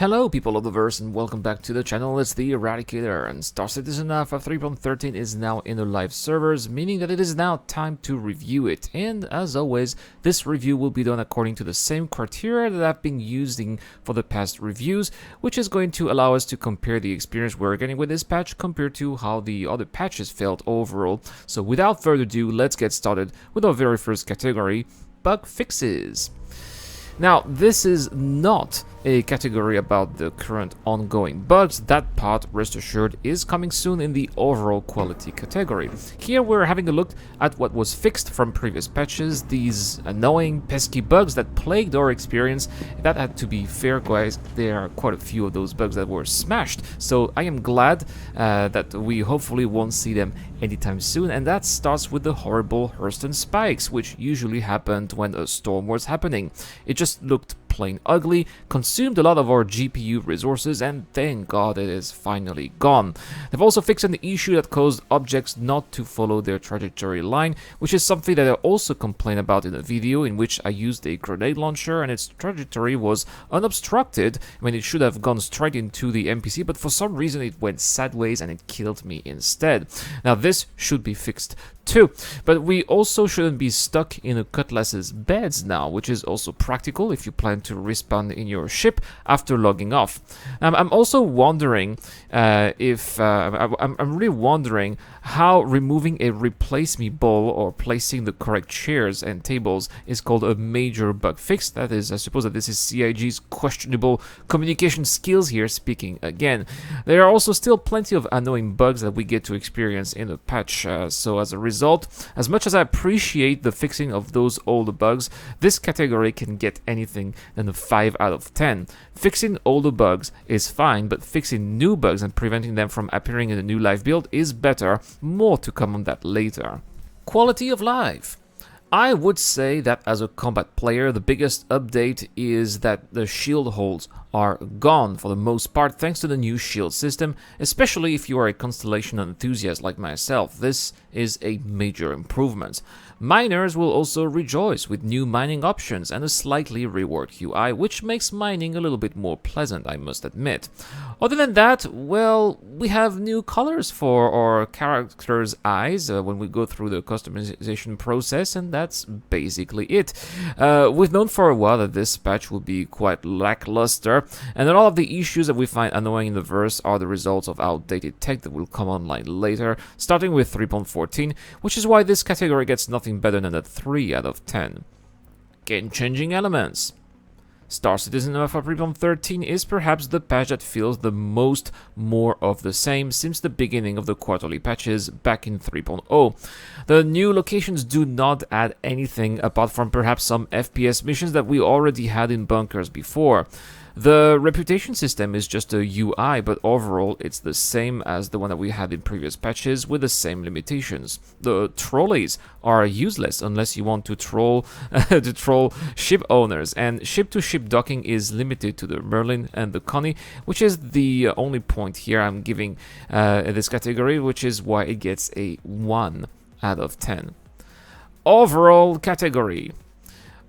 Hello people of the verse and welcome back to the channel. It's the Eradicator, and Star Citizen Alpha 3.13 is now in the live servers, meaning that it is now time to review it. And as always, this review will be done according to the same criteria that I've been using for the past reviews, which is going to allow us to compare the experience we're getting with this patch compared to how the other patches felt overall. So without further ado, let's get started with our very first category, bug fixes. Now, this is not a category about the current ongoing bugs. That part, rest assured, is coming soon in the overall quality category. Here we're having a look at what was fixed from previous patches, these annoying, pesky bugs that plagued our experience. That had to be fair, guys. There are quite a few of those bugs that were smashed, so I am glad that we hopefully won't see them anytime soon, and that starts with the horrible Hurston spikes, which usually happened when a storm was happening. It just looked plain ugly, consumed a lot of our GPU resources, and thank God it is finally gone. They've also fixed an issue that caused objects not to follow their trajectory line, which is something that I also complained about in a video in which I used a grenade launcher and its trajectory was unobstructed when it should have gone straight into the NPC, but for some reason it went sideways and it killed me instead. Now this should be fixed too, but we also shouldn't be stuck in a Cutlass's beds now, which is also practical if you plan to respawn in your ship after logging off. I'm also wondering I'm really wondering how removing a replace me ball or placing the correct chairs and tables is called a major bug fix. That is, I suppose that this is CIG's questionable communication skills here speaking again. There are also still plenty of annoying bugs that we get to experience in the patch, so as a result, as much as I appreciate the fixing of those older bugs, this category can get anything than a 5 out of 10. Fixing older bugs is fine, but fixing new bugs and preventing them from appearing in a new live build is better. More to come on that later. Quality of life. I would say that as a combat player, the biggest update is that the shield holes are gone for the most part thanks to the new shield system, especially if you are a Constellation enthusiast like myself. This is a major improvement. Miners will also rejoice with new mining options and a slightly reworked UI, which makes mining a little bit more pleasant, I must admit. Other than that, well, we have new colors for our characters' eyes when we go through the customization process, and that's basically it. We've known for a while that this patch will be quite lackluster, and that all of the issues that we find annoying in the verse are the results of outdated tech that will come online later, starting with 3.14, which is why this category gets nothing better than a 3 out of 10. Game-changing elements. Star Citizen Alpha 3.13 is perhaps the patch that feels the most more of the same since the beginning of the quarterly patches back in 3.0. The new locations do not add anything apart from perhaps some FPS missions that we already had in bunkers before. The reputation system is just a UI, but overall it's the same as the one that we had in previous patches with the same limitations. The trolleys are useless unless you want to troll ship owners, and ship-to-ship docking is limited to the Merlin and the Connie, which is the only point here I'm giving in this category, which is why it gets a 1 out of 10. Overall category.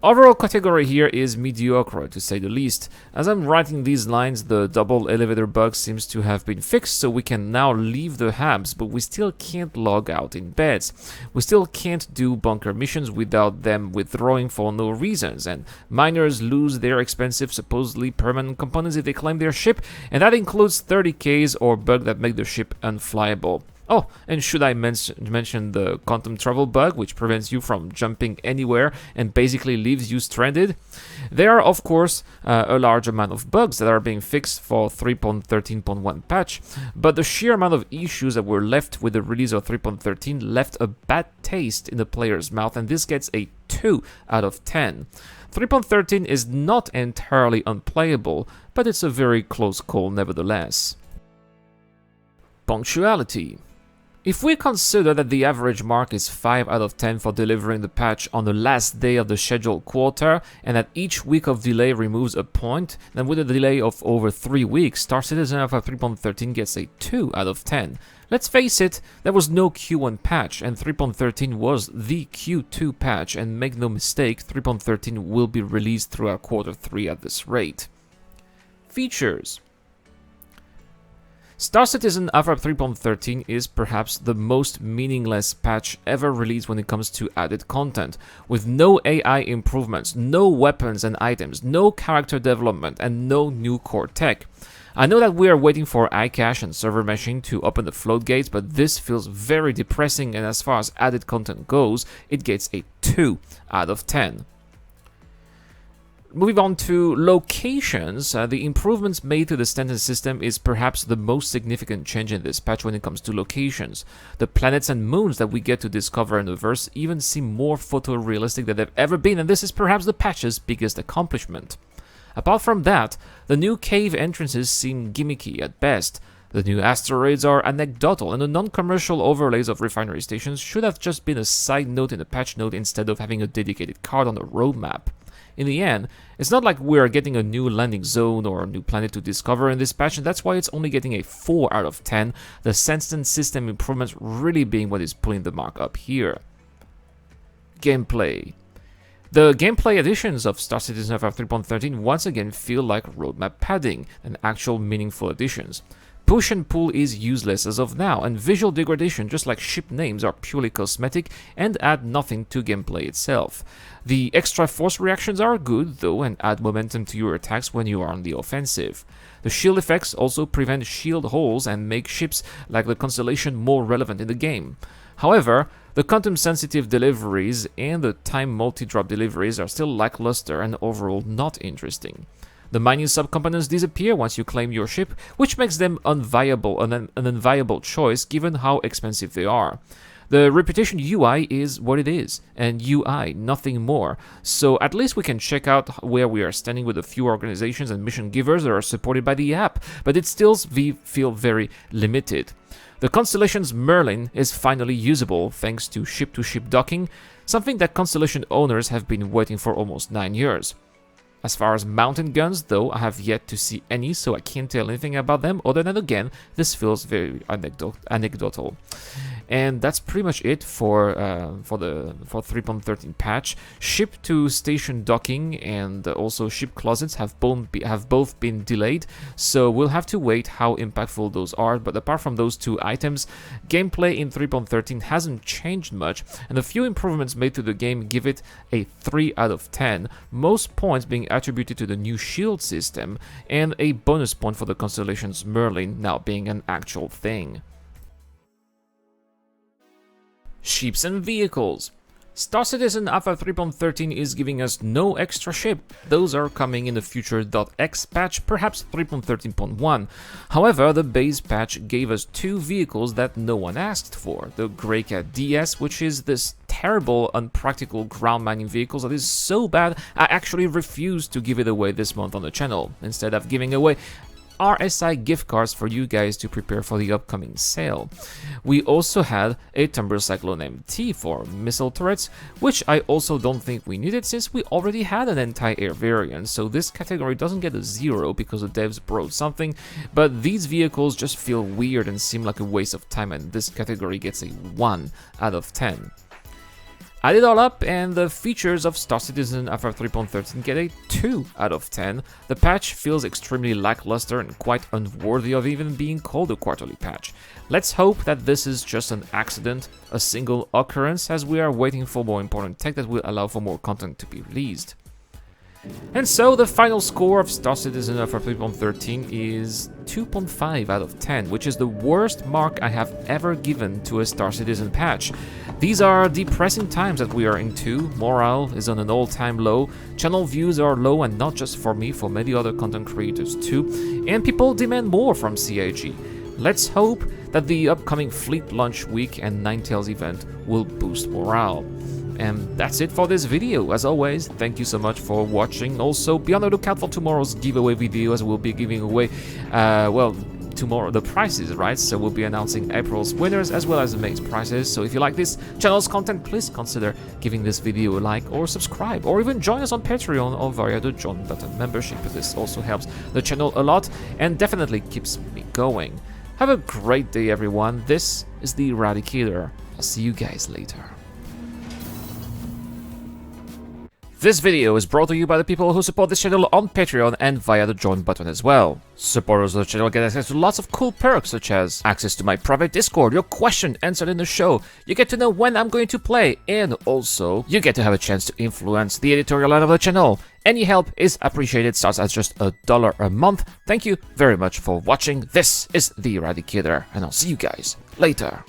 Overall category here is mediocre, to say the least. As I'm writing these lines, the double elevator bug seems to have been fixed, so we can now leave the hubs, but we still can't log out in beds. We still can't do bunker missions without them withdrawing for no reasons, and miners lose their expensive, supposedly permanent components if they claim their ship, and that includes 30Ks or bugs that make the ship unflyable. Oh, and should I mention the quantum travel bug, which prevents you from jumping anywhere and basically leaves you stranded? There are, of course, a large amount of bugs that are being fixed for 3.13.1 patch, but the sheer amount of issues that were left with the release of 3.13 left a bad taste in the player's mouth, and this gets a 2 out of 10. 3.13 is not entirely unplayable, but it's a very close call nevertheless. Punctuality. If we consider that the average mark is 5 out of 10 for delivering the patch on the last day of the scheduled quarter, and that each week of delay removes a point, then with a delay of over 3 weeks, Star Citizen Alpha 3.13 gets a 2 out of 10. Let's face it, there was no Q1 patch, and 3.13 was the Q2 patch, and make no mistake, 3.13 will be released throughout quarter 3 at this rate. Features. Star Citizen Alpha 3.13 is perhaps the most meaningless patch ever released when it comes to added content, with no AI improvements, no weapons and items, no character development, and no new core tech. I know that we are waiting for iCache and server meshing to open the float gates, but this feels very depressing, and as far as added content goes, it gets a 2 out of 10. Moving on to locations, the improvements made to the stanton system is perhaps the most significant change in this patch when it comes to locations. The planets and moons that we get to discover in the verse even seem more photorealistic than they've ever been, and this is perhaps the patch's biggest accomplishment. Apart from that, the new cave entrances seem gimmicky at best. The new asteroids are anecdotal, and the non-commercial overlays of refinery stations should have just been a side note in the patch note instead of having a dedicated card on the roadmap. In the end, it's not like we're getting a new landing zone or a new planet to discover in this patch, and that's why it's only getting a 4 out of 10, the Sandstone system improvements really being what is pulling the mark up here. Gameplay. The gameplay additions of Star Citizen Alpha 3.13 once again feel like roadmap padding and actual meaningful additions. Push and pull is useless as of now, and visual degradation, just like ship names, are purely cosmetic and add nothing to gameplay itself. The extra force reactions are good, though, and add momentum to your attacks when you are on the offensive. The shield effects also prevent shield holes and make ships like the Constellation more relevant in the game. However, the quantum-sensitive deliveries and the time multi-drop deliveries are still lackluster and overall not interesting. The mining subcomponents disappear once you claim your ship, which makes them an unviable choice given how expensive they are. The reputation UI is what it is, and UI, nothing more. So at least we can check out where we are standing with a few organizations and mission givers that are supported by the app, but it still feel very limited. The Constellation's Merlin is finally usable thanks to ship-to-ship docking, something that Constellation owners have been waiting for almost 9 years. As far as mountain guns, though, I have yet to see any, so I can't tell anything about them, other than, again, this feels very anecdotal. And that's pretty much it for 3.13 patch. Ship to station docking and also ship closets have both been delayed, so we'll have to wait how impactful those are. But apart from those two items, gameplay in 3.13 hasn't changed much, and the few improvements made to the game give it a 3 out of 10, most points being attributed to the new shield system, and a bonus point for the Constellation's Merlin now being an actual thing. Ships and vehicles. Star Citizen Alpha 3.13 is giving us no extra ship. Those are coming in the future.x patch, perhaps 3.13.1. However, the base patch gave us 2 vehicles that no one asked for. The Greycat DS, which is this terrible, unpractical ground mining vehicle that is so bad, I actually refused to give it away this month on the channel. Instead of giving away RSI gift cards for you guys to prepare for the upcoming sale. We also had a Tumber Cyclone MT for missile turrets, which I also don't think we needed since we already had an anti-air variant, so this category doesn't get a 0 because the devs broke something, but these vehicles just feel weird and seem like a waste of time, and this category gets a 1 out of 10. Add it all up, and the features of Star Citizen Alpha 3.13 get a 2 out of 10. The patch feels extremely lackluster and quite unworthy of even being called a quarterly patch. Let's hope that this is just an accident, a single occurrence, as we are waiting for more important tech that will allow for more content to be released. And so the final score of Star Citizen Alpha 3.13 is 2.5 out of 10, which is the worst mark I have ever given to a Star Citizen patch. These are depressing times that we are into. Morale is on an all-time low, channel views are low, and not just for me, for many other content creators too, and people demand more from CIG. Let's hope that the upcoming Fleet Launch Week and Ninetales event will boost morale. And that's it for this video. As always, thank you so much for watching. Also, be on the lookout for tomorrow's giveaway video, as we'll be giving away, tomorrow the prizes, right? So we'll be announcing April's winners as well as May's prizes. So if you like this channel's content, please consider giving this video a like or subscribe, or even join us on Patreon or via the Join button membership. This also helps the channel a lot and definitely keeps me going. Have a great day, everyone. This is the Eradicator. I'll see you guys later. This video is brought to you by the people who support this channel on Patreon and via the join button as well. Supporters of the channel get access to lots of cool perks such as access to my private Discord, your question answered in the show, you get to know when I'm going to play, and also you get to have a chance to influence the editorial line of the channel. Any help is appreciated, starts at just $1 a month. Thank you very much for watching. This is The Eradicator, and I'll see you guys later.